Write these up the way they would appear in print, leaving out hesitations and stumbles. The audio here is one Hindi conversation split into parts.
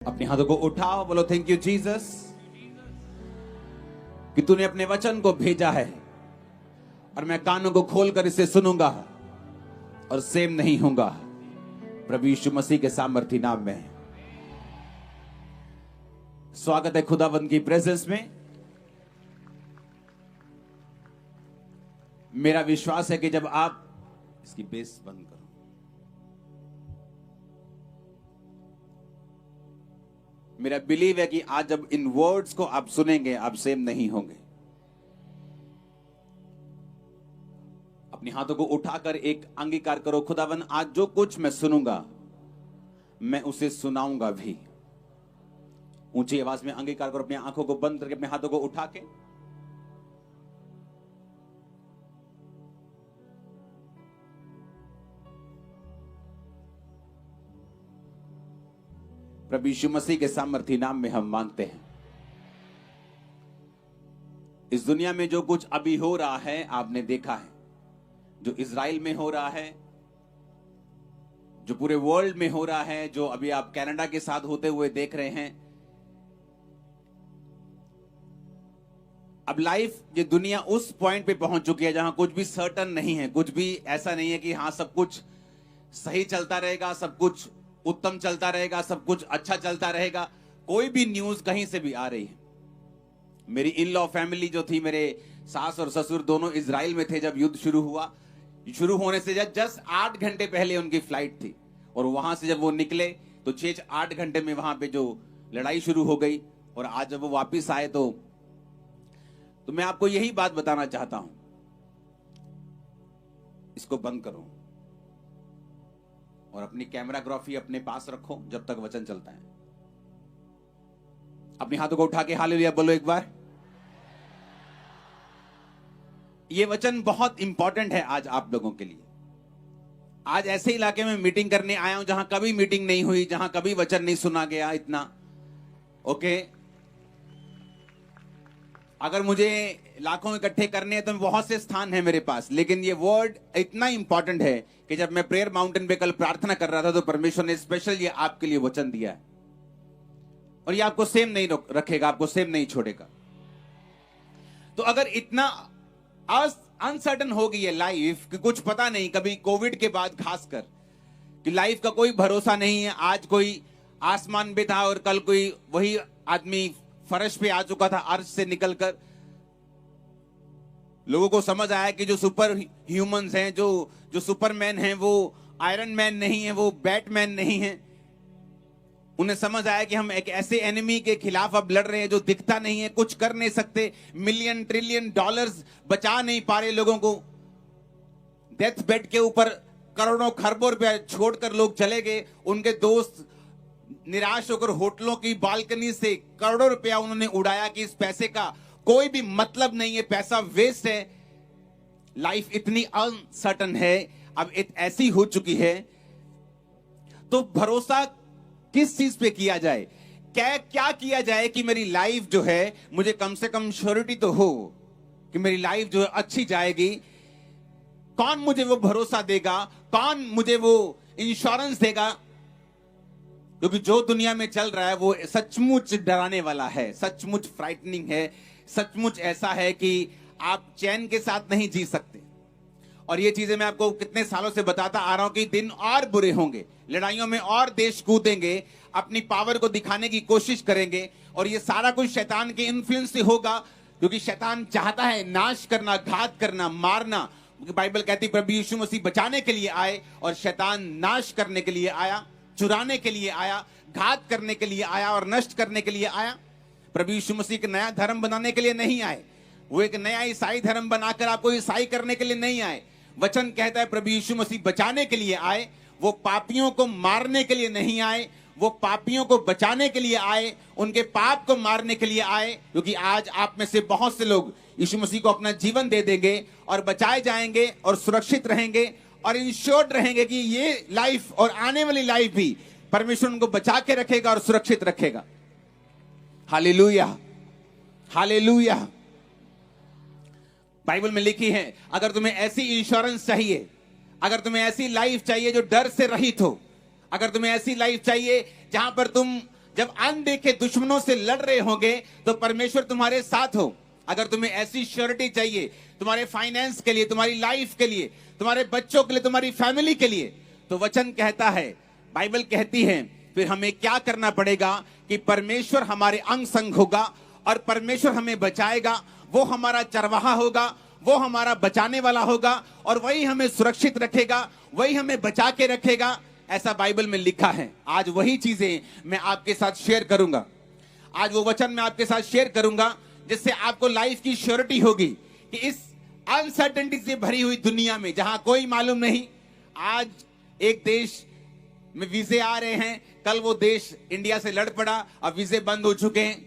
अपने हाथों को उठाओ, बोलो थैंक यू जीसस कि तूने अपने वचन को भेजा है और मैं कानों को खोलकर इसे सुनूंगा और सेम नहीं होऊंगा। प्रभु यीशु मसीह के सामर्थी नाम में स्वागत है खुदावंद की प्रेजेंस में। मेरा विश्वास है कि जब आप इसकी बेस बंद करो, मेरा बिलीव है कि आज जब इन वर्ड्स को आप सुनेंगे आप सेम नहीं होंगे। अपने हाथों को उठाकर एक अंगीकार करो, खुदावन आज जो कुछ मैं सुनूंगा मैं उसे सुनाऊंगा भी। ऊंची आवाज में अंगीकार करो, अपनी आंखों को बंद करके अपने हाथों को उठा के प्रभु यीशु मसीह के सामर्थी नाम में हम मांगते हैं। इस दुनिया में जो कुछ अभी हो रहा है आपने देखा है, जो इजराइल में हो रहा है, जो पूरे वर्ल्ड में हो रहा है, जो अभी आप कनाडा के साथ होते हुए देख रहे हैं। अब लाइफ, ये दुनिया उस पॉइंट पे पहुंच चुकी है जहां कुछ भी सर्टन नहीं है, कुछ भी ऐसा नहीं है कि हाँ सब कुछ सही चलता रहेगा, सब कुछ उत्तम चलता रहेगा, सब कुछ अच्छा चलता रहेगा। कोई भी न्यूज कहीं से भी आ रही है। मेरी इन लॉ फैमिली जो थी, मेरे सास और ससुर दोनों इजराइल में थे जब युद्ध शुरू हुआ। शुरू होने से जस्ट 8 घंटे पहले उनकी फ्लाइट थी और वहां से जब वो निकले तो 6-8 घंटे में वहां पे जो लड़ाई शुरू हो गई। और आज जब वो वापिस आए तो मैं आपको यही बात बताना चाहता हूं, इसको बंद करो और अपनी कैमराग्राफी अपने पास रखो जब तक वचन चलता है। अपने हाथों को उठा के हालेलुया बोलो एक बार। ये वचन बहुत इंपॉर्टेंट है आज आप लोगों के लिए। आज ऐसे इलाके में मीटिंग करने आया हूं जहां कभी मीटिंग नहीं हुई, जहां कभी वचन नहीं सुना गया इतना। ओके, अगर मुझे लाखों इकट्ठे करने हैं तो बहुत से स्थान है मेरे पास, लेकिन ये वर्ड इतना इंपॉर्टेंट है कि जब मैं प्रेयर माउंटेन पे कल प्रार्थना कर रहा था तो परमेश्वर ने स्पेशल ये आपके लिए वचन दिया है और ये आपको सेम नहीं रखेगा, आपको सेम नहीं छोड़ेगा। तो अगर इतना अनसर्टन हो गई है लाइफ कि कुछ पता नहीं, कभी कोविड के बाद खासकर कि लाइफ का कोई भरोसा नहीं है। आज कोई आसमान पे था और कल कोई वही आदमी फर्श पे आ चुका था अर्श से निकलकर। लोगों को समझ आया कि जो सुपर ह्यूमंस हैं, जो सुपरमैन हैं, वो आयरन मैन नहीं है, वो बैटमैन नहीं है। उन्हें समझ आया कि हम एक ऐसे एनिमी के खिलाफ अब लड़ रहे हैं जो दिखता नहीं है, कुछ कर नहीं सकते, मिलियन ट्रिलियन डॉलर्स बचा नहीं पा रहे लोगों को। डेथ बेड के ऊपर करोड़ों खरबों रुपया छोड़कर लोग चले गए। उनके दोस्त निराश होकर होटलों की बालकनी से करोड़ों रुपया उन्होंने उड़ाया कि इस पैसे का कोई भी मतलब नहीं है, पैसा वेस्ट है। लाइफ इतनी अनसर्टन है, अब ऐसी हो चुकी है। तो भरोसा किस चीज पे किया जाए, क्या किया जाए कि मेरी लाइफ जो है, मुझे कम से कम श्योरिटी तो हो कि मेरी लाइफ जो है अच्छी जाएगी। कौन मुझे वो भरोसा देगा, कौन मुझे वो इंश्योरेंस देगा? क्योंकि जो दुनिया में चल रहा है वो सचमुच डराने वाला है, सचमुच फ्राइटनिंग है, सचमुच ऐसा है कि आप चैन के साथ नहीं जी सकते। और ये चीजें मैं आपको कितने सालों से बताता आ रहा हूं कि दिन और बुरे होंगे, लड़ाइयों में और देश कूदेंगे, अपनी पावर को दिखाने की कोशिश करेंगे। और ये सारा कुछ शैतान के इन्फ्लुएंस से होगा, क्योंकि शैतान चाहता है नाश करना, घात करना, मारना। बाइबल कहती प्रभु यीशु मसीह बचाने के लिए आए और शैतान नाश करने के लिए आया, चुराने के लिए आया, घात करने के लिए आया और नष्ट करने के लिए आया। प्रभु यीशु मसीह एक नया धर्म बनाने के लिए नहीं आए, वो एक नया ईसाई धर्म बनाकर आपको ईसाई करने के लिए नहीं आए। वचन कहता है प्रभु यीशु मसीह बचाने के लिए आए, वो पापियों को मारने के लिए नहीं आए, वो पापियों को बचाने के लिए आए, उनके पाप को मारने के लिए आए। क्योंकि आज आप में से बहुत से लोग यीशु मसीह को अपना जीवन दे देंगे और बचाए जाएंगे और सुरक्षित रहेंगे और इंश्योर्ड रहेंगे कि ये लाइफ और आने वाली लाइफ भी परमेश्वर उनको बचा के रखेगा और सुरक्षित रखेगा। Hallelujah, hallelujah. बाइबल में लिखी है, अगर तुम्हें ऐसी इंश्योरेंस चाहिए, अगर तुम्हें ऐसी लाइफ चाहिए जो डर से रहित हो, अगर तुम्हें ऐसी लाइफ चाहिए जहां पर तुम जब अनदेखे दुश्मनों से लड़ रहे होंगे तो परमेश्वर तुम्हारे साथ हो। अगर तुम्हें ऐसी श्योरिटी चाहिए तुम्हारे फाइनेंस के लिए, तुम्हारी लाइफ के लिए, तुम्हारे बच्चों के लिए, तुम्हारी फैमिली के लिए, तो वचन कहता है, बाइबल कहती है, फिर हमें क्या करना पड़ेगा कि परमेश्वर हमारे अंग संग होगा और परमेश्वर हमें बचाएगा। वो हमारा चरवाहा होगा, वो हमारा बचाने वाला होगा और वही हमें सुरक्षित रखेगा, वही हमें बचा के रखेगा। ऐसा बाइबल में लिखा है। आज वही चीजें मैं आपके साथ शेयर करूंगा। आज वो वचन मैं आपके साथ शेयर करूंगा जिससे आपको लाइफ की श्योरिटी होगी कि इस अनसर्टेनिटी से भरी हुई दुनिया में जहां कोई मालूम नहीं, आज एक देश में वीजे आ रहे हैं, कल वो देश इंडिया से लड़ पड़ा, अब वीजे बंद हो चुके हैं,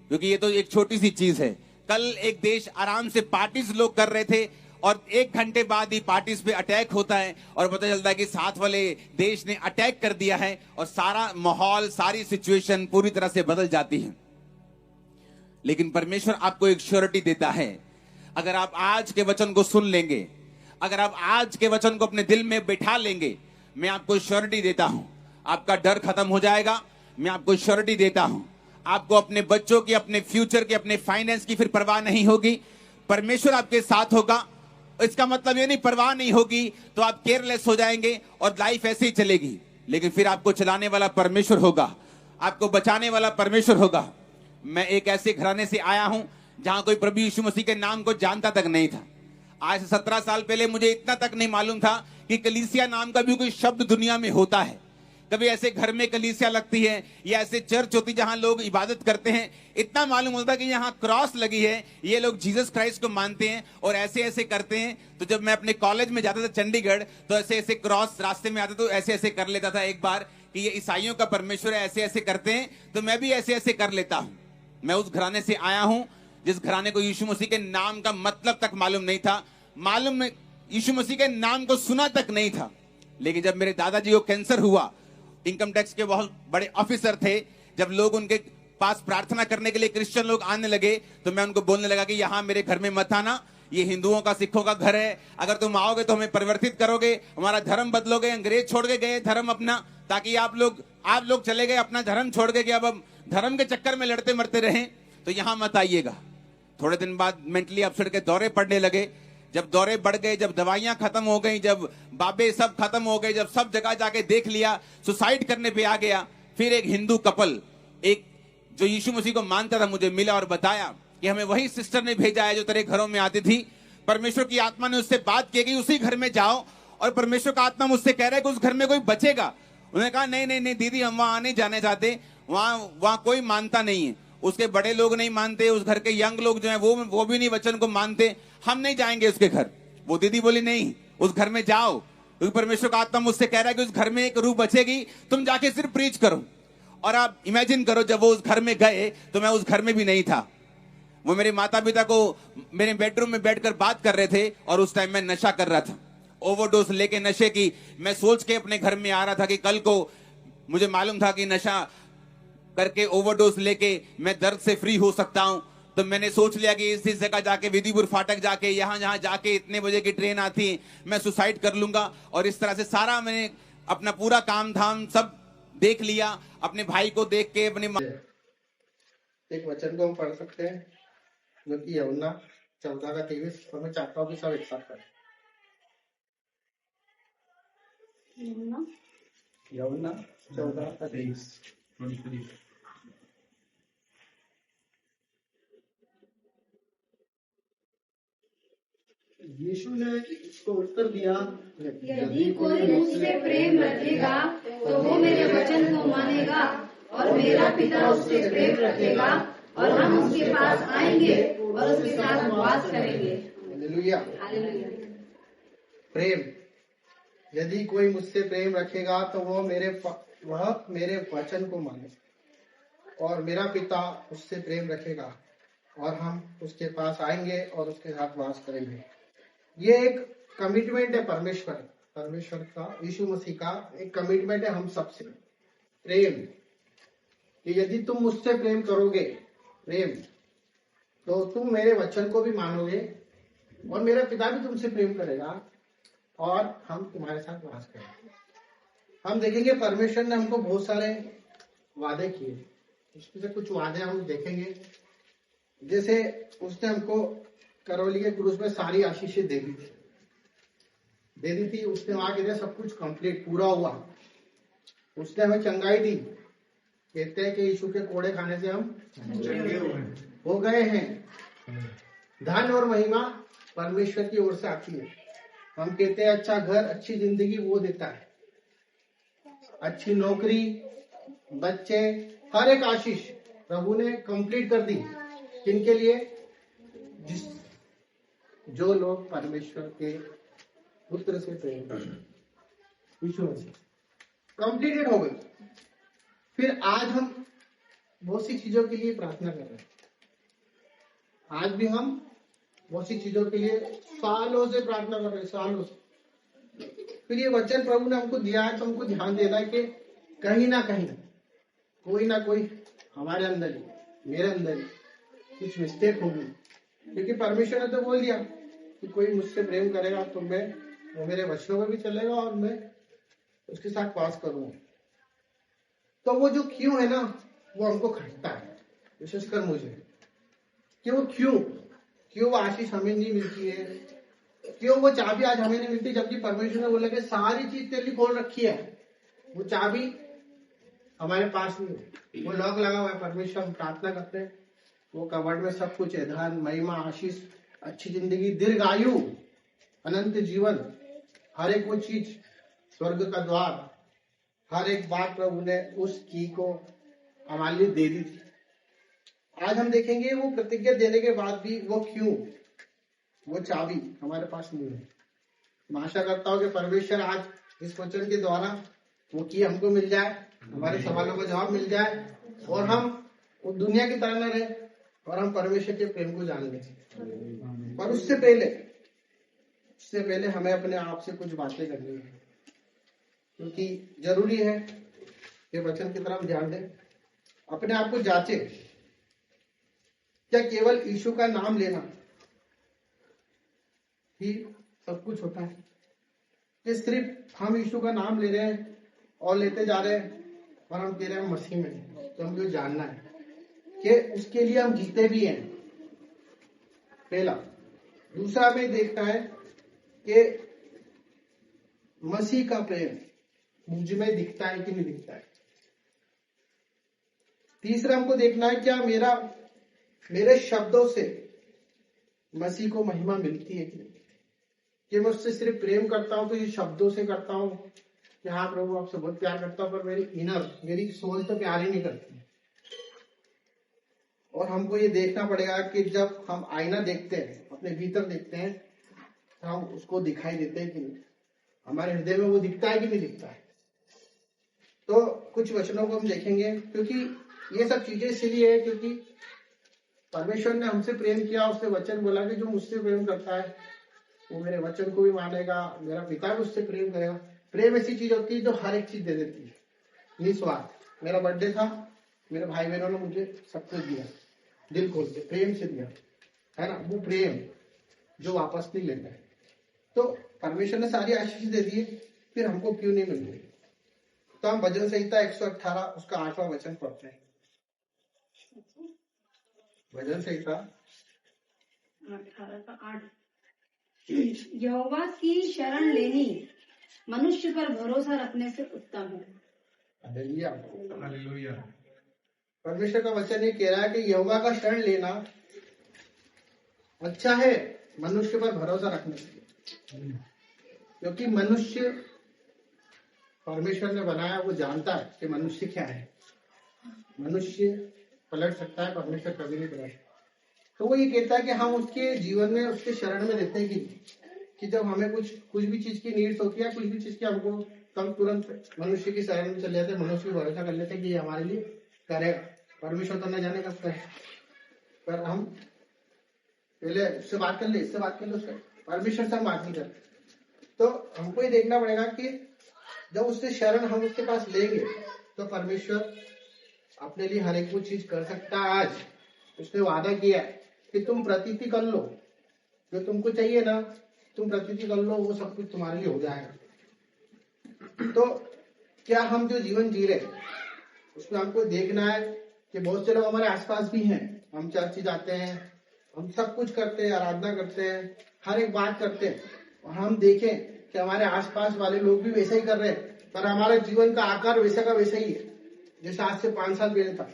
क्योंकि ये तो एक छोटी सी चीज है। कल एक देश आराम से पार्टीज लोग कर रहे थे और 1 घंटे बाद ही पार्टीज पे अटैक होता है और पता चलता है कि साथ वाले देश ने अटैक कर दिया है और सारा माहौल, सारी सिचुएशन पूरी तरह से बदल जाती है। लेकिन परमेश्वर आपको एक श्योरिटी देता है। अगर आप आज के वचन को सुन लेंगे, अगर आप आज के वचन को अपने दिल में बिठा लेंगे, मैं आपको श्योरिटी देता हूं, आपका डर खत्म हो जाएगा। मैं आपको श्योरिटी देता हूं, आपको अपने बच्चों की, अपने फ्यूचर की, अपने फाइनेंस की फिर परवाह नहीं होगी। परमेश्वर आपके साथ होगा। इसका मतलब ये नहीं परवाह नहीं होगी तो आप केयरलेस हो जाएंगे और लाइफ ऐसे ही चलेगी, लेकिन फिर आपको चलाने वाला परमेश्वर होगा, आपको बचाने वाला परमेश्वर होगा। मैं एक ऐसे घराने से आया हूं जहां कोई प्रभु यीशु मसीह के नाम को जानता तक नहीं था। आज से 17 साल पहले मुझे इतना तक नहीं मालूम था कि कलीसिया नाम का भी कोई शब्द दुनिया में होता है। कभी ऐसे घर में कलीसिया लगती है या ऐसे चर्च होती जहां लोग इबादत करते हैं, इतना मालूम होता कि यहाँ क्रॉस लगी है, ये लोग जीसस क्राइस्ट को मानते हैं और ऐसे ऐसे करते हैं। तो जब मैं अपने कॉलेज में जाता था चंडीगढ़, तो ऐसे ऐसे क्रॉस रास्ते में आता तो ऐसे ऐसे कर लेता था एक बार कि ये ईसाइयों का परमेश्वर है, ऐसे ऐसे करते हैं, तो मैं भी ऐसे ऐसे कर लेता हूं। मैं उस घराने से आया हूं जिस घराने को यीशु मसीह के नाम का मतलब तक मालूम नहीं था, मालूम यीशु मसीह के नाम को सुना तक नहीं था। लेकिन जब मेरे दादाजी को कैंसर हुआ, इनकम टैक्स के बहुत बड़े ऑफिसर थे, जब लोग उनके पास प्रार्थना करने के लिए क्रिश्चियन लोग आने लगे तो मैं उनको बोलने लगा कि यहाँ मेरे घर में मत आना, ये हिंदुओं का, सिखों का घर है, अगर तुम आओगे तो हमें परिवर्तित करोगे, हमारा धर्म बदलोगे। अंग्रेज छोड़ के गए धर्म अपना, ताकि आप लोग चले गए अपना धर्म छोड़ के कि अब हम धर्म के चक्कर में लड़ते मरते रहें, तो यहाँ मत आइएगा। थोड़े दिन बाद मेंटली अपसेट के दौरे पड़ने लगे। जब दौरे बढ़ गए, जब दवाइयां खत्म हो गई, जब बाबे सब खत्म हो गए, जब सब जगह जाके देख लिया, सुसाइड करने पे आ गया, फिर एक हिंदू कपल, एक जो यीशु मसीह को मानता था, मुझे मिला और बताया कि हमें वही सिस्टर ने भेजा है जो तेरे घरों में आती थी। परमेश्वर की आत्मा ने उससे बात की कि उसी घर में जाओ, और परमेश्वर का आत्मा मुझसे कह रहा है कि उस घर में कोई बचेगा। उन्होंने कहा नहीं नहीं नहीं दीदी, हम वहां नहीं जाने चाहते, वहां कोई मानता नहीं है, उसके बड़े लोग नहीं मानते, उस घर के यंग लोग जो है वो भी नहीं वचन को मानते, हम नहीं जाएंगे उसके घर। वो दीदी बोली नहीं, उस घर में जाओ, क्योंकि परमेश्वर का आत्मा मुझसे कह रहा है कि उस घर में एक रूह बचेगी, तुम जाके सिर्फ प्रीच करो। और आप इमेजिन करो, जब वो उस घर में गए तो मैं उस घर में भी नहीं था। वो मेरे माता पिता को मेरे बेडरूम में बैठकर बात कर रहे थे और उस टाइम मैं नशा कर रहा था, ओवरडोज लेके नशे की। मैं सोच के अपने घर में आ रहा था कि कल को मुझे मालूम था कि नशा करके, ओवरडोज लेके मैं दर्द से फ्री हो सकता हूं। तो मैंने सोच लिया कि इस जगह जाके, विधिपुर फाटक जाके, यहां जाके, इतने बजे की ट्रेन आती, मैं सुसाइड कर लूंगा। और इस तरह से सारा मैंने अपना पूरा काम धाम सब देख लिया, अपने भाई को देख के, अपने एक वचन को हम पढ़ सकते हैं जो कि यूहन्ना 14:23, और मैं चाहता हूँ कि सब एक साथ करें। यूहन्ना 14:23। यीशु ने इसको उत्तर दिया, यदि कोई मुझसे प्रेम रखेगा तो वो मेरे वचन को मानेगा, और मेरा पिता उससे प्रेम रखेगा और हम उसके पास आएंगे और उसके साथ वास करेंगे। हालेलुया। प्रेम, यदि कोई मुझसे प्रेम रखेगा तो वह मेरे वचन को माने, और मेरा पिता उससे प्रेम रखेगा और हम उसके पास आएंगे और उसके साथ वास करेंगे। ये एक कमिटमेंट है परमेश्वर का, यीशु मसीह का एक कमिटमेंट है हम सबसे। प्रेम, कि यदि तुम मुझसे प्रेम करोगे, तो तुम मेरे वचन को भी मानोगे और मेरा पिता भी तुमसे प्रेम करेगा और हम तुम्हारे साथ वास करेंगे। हम देखेंगे परमेश्वर ने हमको बहुत सारे वादे किए, उसमें से कुछ वादे हम देखेंगे। जैसे उसने हमको करौली के क्रूज में सारी आशीषें दे दी थी। उसने वहां कहते सब कुछ कंप्लीट पूरा हुआ। उसने हमें चंगाई दी। कहते हैं कि यीशु के कोड़े खाने से हम हो गए हैं। धन और महिमा परमेश्वर की ओर से आती है। हम कहते हैं अच्छा घर, अच्छी जिंदगी वो देता है, अच्छी नौकरी, बच्चे, हर एक आशीष प्रभु ने कंप्लीट कर दी। किनके लिए? जो लोग परमेश्वर के पुत्र से प्रेम करते, यीशु मसीह कंप्लीटेड हो गई। फिर आज हम बहुत सी चीजों के लिए प्रार्थना कर रहे हैं। आज भी हम बहुत सी चीजों के लिए सालों से प्रार्थना कर रहे हैं, सालों से। फिर ये वचन प्रभु ने हमको दिया है, तो हमको ध्यान देना है कि कहीं ना कोई हमारे अंदर ही, मेरे अंदर ही कुछ मिस्टेक होगी। क्योंकि परमेश्वर ने तो बोल दिया कि कोई मुझसे प्रेम करेगा तो वो मेरे वचनों में भी चलेगा और मैं उसके साथ वास करूंगा। तो वो जो क्यों है ना, वो हमको खटता है, विशेषकर मुझे, कि वो क्यों वो आशीष हमें नहीं मिलती है, क्यों वो चाबी आज हमें नहीं मिलती, जबकि परमेश्वर ने बोला कि सारी चीज तेरे लिए खोल रखी है, वो चाबी हमारे पास नहीं है, वो लॉक लगा हुआ है। परमेश्वर हम प्रार्थना करते हैं, वो कवर्ड में सब कुछ है, धन, महिमा, आशीष, अच्छी जिंदगी, दीर्घ आयु, अनंत जीवन, हर एक वो चीज, स्वर्ग का द्वार, हर एक बात प्रभु ने उस की को हमारे लिए दे दी थी। आज हम देखेंगे वो प्रतिज्ञा देने के बाद भी वो चाबी हमारे पास नहीं है। मैं आशा करता हूँ कि परमेश्वर आज इस वचन के द्वारा वो की हमको मिल जाए, हमारे सवालों का जवाब मिल जाए, और हम वो दुनिया की तरह न रहे और हम परमेश्वर के प्रेम को जान लें। पर उससे पहले हमें अपने आप से कुछ बातें करनी है, क्योंकि जरूरी है ये वचन की तरफ ध्यान दें। अपने आप को जांचे, क्या केवल यीशु का नाम लेना ही सब कुछ होता है, कि सिर्फ हम यीशु का नाम ले रहे हैं और लेते जा रहे हैं और हम कह रहे हैं हम मसीह में हैं? तो हमको जानना है कि उसके लिए हम जीते भी हैं, पहला। दूसरा हमें देखना है कि मसीह का प्रेम मुझ में दिखता है कि नहीं दिखता है। तीसरा हमको देखना है क्या मेरे शब्दों से मसीह को महिमा मिलती है कि नहीं, कि मैं उससे सिर्फ प्रेम करता हूं तो ये शब्दों से करता हूं कि हाँ प्रभु आपसे बहुत प्यार करता हूं, पर मेरी सोच तो प्यार ही नहीं करती। और हमको ये देखना पड़ेगा कि जब हम आईना देखते हैं, अपने भीतर देखते हैं, तो हम उसको दिखाई देते हैं कि नहीं, हमारे हृदय में वो दिखता है कि नहीं दिखता है। तो कुछ वचनों को हम देखेंगे, क्योंकि ये सब चीजें इसलिए है क्योंकि परमेश्वर ने हमसे प्रेम किया। उसने वचन बोला कि जो मुझसे प्रेम करता है वो मेरे वचन को भी मानेगा, मेरा पिता भी उससे प्रेम करेगा। प्रेम ऐसी चीज होती है जो हर एक चीज दे देती है, निस्वार्थ। मेरा बर्थडे था, मेरे भाई बहनों ने मुझे सब कुछ दिया, दिल खोल के प्रेम से दिया, है ना। वो प्रेम जो वापस नहीं लेता है। तो परमेश्वर ने सारी आशीष दे दी, फिर हमको क्यों नहीं मिल रही? तो हम भजन संहिता 118 उसका 8वां वचन पढ़ते हैं। भजन संहिता 18 का 8। यहोवा की शरण लेनी मनुष्य पर भरोसा रखने से उत्तम है। हालेलुया। परमेश्वर का वचन ये कह रहा है कि यहोवा का शरण लेना अच्छा है मनुष्य पर भरोसा रखने से, क्योंकि मनुष्य परमेश्वर ने बनाया, वो जानता है कि मनुष्य क्या है। मनुष्य पलट सकता है, परमेश्वर कभी नहीं पलट। तो वो ये कहता है कि हम उसके जीवन में, उसके शरण में रहते हैं कि जब हमें कुछ भी चीज की नीड्स होती है, कुछ भी चीज की हमको, हम तुरंत मनुष्य की शरण में चले जाते हैं, मनुष्य पर भरोसा कर लेते हैं कि ये हमारे लिए करेगा। परमेश्वर तो न जाने कब करे, पर हम पहले उससे बात कर ले, इससे बात कर ले, उससे परमेश्वर से हम बात नहीं करते। तो हमको ये देखना पड़ेगा कि जब उससे शरण हम उसके पास लेंगे तो परमेश्वर अपने लिए हर एक वो चीज कर सकता है। आज उसने वादा किया है कि तुम प्रतीति कर लो, जो तुमको चाहिए ना तुम प्रतीति कर लो, वो सब कुछ तुम्हारे लिए हो जाएगा। तो क्या हम जो जीवन जी रहे उसमें हमको देखना है कि बहुत से लोग हमारे आसपास भी हैं, हम चर्च जाते हैं, हम सब कुछ करते हैं, आराधना करते हैं, हर एक बात करते हैं, और हम देखें कि हमारे आसपास वाले लोग भी वैसा ही कर रहे हैं, पर हमारे जीवन का आकार वैसा का वैसा ही है जैसा आज से 5 साल पहले था,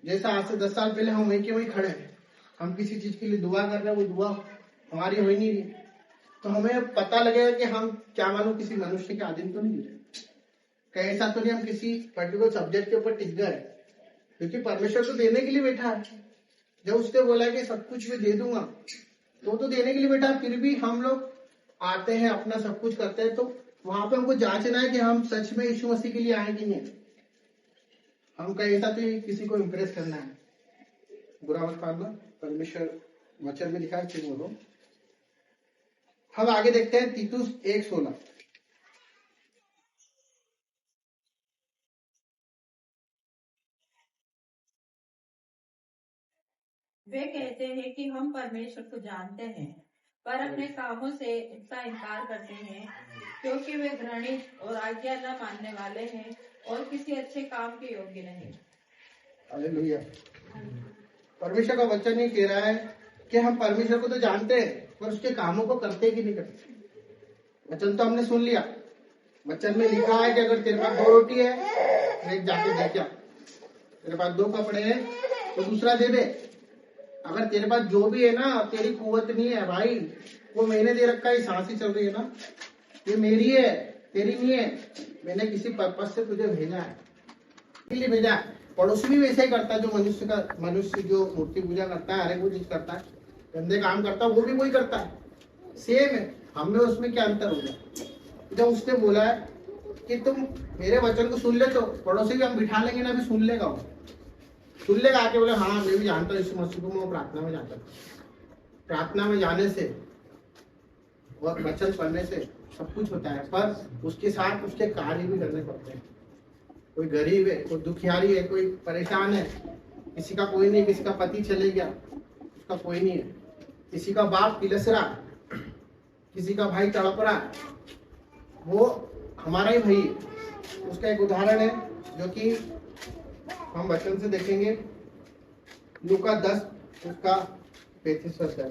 जैसा आज से 10 साल पहले हम वहीं के वहीं खड़े हैं। हम किसी चीज के लिए दुआ कर रहे हैं, वो दुआ हमारी हो ही नहीं रही, तो हमें पता लगेगा कि हम क्या मालूम किसी मनुष्य के अधीन तो नहीं है, कहीं ऐसा तो नहीं हम किसी पर्टिकुलर सब्जेक्ट के ऊपर टिक गए, क्योंकि परमेश्वर तो देने के लिए बैठा है। जब उसने बोला कि सब कुछ मैं दे दूंगा, तो देने के लिए बैठा है, फिर भी हम लोग आते हैं, अपना सब कुछ करते हैं, तो वहां पे हमको जांचना है कि हम सच में यीशु मसीह के लिए आए कि नहीं। हम कहीं ऐसा तो किसी को इम्प्रेस करना है, बुरा मत मानना, परमेश्वर वचन में लिखा है, ठीक बोलो। हम आगे देखते हैं तीतुस 1:16। वे कहते हैं कि हम परमेश्वर को जानते हैं, पर अपने कामों से उसका इनकार करते हैं, क्योंकि वे घृणित और आज्ञा न मानने वाले हैं और किसी अच्छे काम के योग्य नहीं। हालेलुया। परमेश्वर का वचन ये कह रहा है कि हम परमेश्वर को तो जानते हैं, पर उसके कामों को करते कि नहीं करते। वचन तो हमने सुन लिया, वचन में लिखा है कि अगर तेरे पास 2 रोटी है तो एक जाके दे क्या, तेरे पास 2 कपड़े हैं तो दूसरा दे दे। अगर तेरे पास जो भी है ना, तेरी कुवत नहीं है भाई, वो मैंने दे रखा है, सांस ही चल रही है ना, ये मेरी है, तेरी नहीं है। मैंने किसी पर्पज से तुझे भेजा है, इसलिए भेजा है। पड़ोसी भी वैसे ही करता है, जो मनुष्य जो मूर्ति पूजा करता है, हर एक वो चीज करता है, गंदे काम करता है, वो भी वही करता है, सेम है। हमें उसमें क्या अंतर हो गया? जब उसने बोला है कि तुम मेरे वचन को सुन ले, तो पड़ोसी भी हम बिठा लेंगे ना, भी सुन लेगा, वो सुन लेगा आके, बोले हाँ मैं भी जानता हूँ यीशु मसीह को, मैं प्रार्थना में जाता हूँ। प्रार्थना में जाने से और वचन पढ़ने से सब कुछ होता है, पर उसके साथ उसके कार्य भी करने पड़ते हैं। कोई गरीब है, कोई दुखियारी है, कोई परेशान है, किसी का कोई नहीं, किसी का पति चले गया, उसका कोई नहीं है, किसी का बाप किलस रहा, किसी का भाई तड़प रहा, वो हमारा ही भाई है। उसका एक उदाहरण है जो कि हम वचन से देखेंगे, लूका 10 उसका 35 वर्ष है।